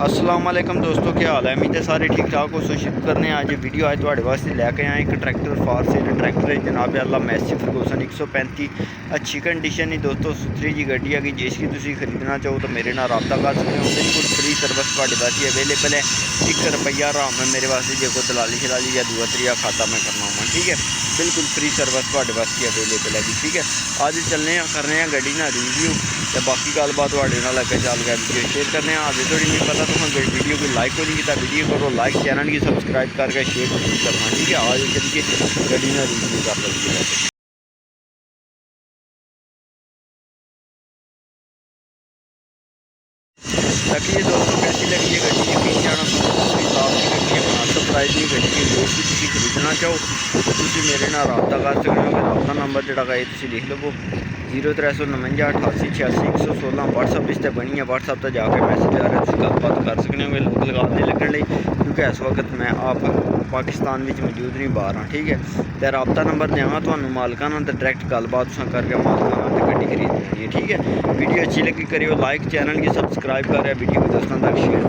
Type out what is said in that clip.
अस्सलाम वालेकुम दोस्तों, क्या हाल है। उम्मीद है सारे ठीक ठाक हो। सो शुरू करने आज वीडियो आज थोड़े वास्ते लैके आए एक ट्रैक्टर फॉर सेल ट्रैक्टर है जनाब अल्लाह मैसी फर्गूसन 135 अच्छी कंडीशन ही दोस्तों सुथरी जी गड्डी है कि जिसकी तुम खरीदना चाहो तो मेरे नाल रब्ता कर सकते हो। बिल्कुल फ्री सर्विस थोड़े वास्ते अवेलेबल है। 1 रुपया आराम है मेरे वास्ते जो कोई दलाली शलाली या दूआ त्रिया खाता मैं करना हुआ, ठीक है। बिल्कुल फ्री सर्विस थोड़े वास्ते अवेलेबल है जी, ठीक है। आज चलने करने गड्डी ना रिव्यू तो बाकी गलबात थोड़े नाल अगे चल गया वीडियो शेयर करने अजे थोड़ी नहीं पता तो वीडियो को लाइक हो नहीं किया वीडियो करो लाइक, चैनल की सबसक्राइब करके शेयर जरूर करना, ठीक है। आज चलिए गड्डी ना रिव्यू कर लेंगे। ताकि ये दोस्तों कैसी लगी है गड्डी यकीन जाना साफ की गड्डी है मुनासिब प्राइस की गड्डी है। जो भी खरीदना चाहो तो तुम मेरे नाल रब्ता कर सकते हो। रब्ता नंबर जोड़ा है तुम लिख लवो 0349 88 86 116 व्हाट्सअप इस पर बनी है। व्हाट्सअप पर जाके मैसेज आ रहा है गलबात कर सकते हो लोग लगाने लगने क्योंकि इस वक्त मैं आप पाकिस्तान में मौजूद नहीं बाहर हाँ, ठीक है। तो रब्ता नंबर देंगा तो मालकान तो डायरैक्ट गलबात करके मालकान गड्डी खरीद लेनी है, ठीक है। वीडियो अच्छी लगी करियो लाइक, चैनल की सबसक्राइब कर वीडियो को दोस्तों तक शेयर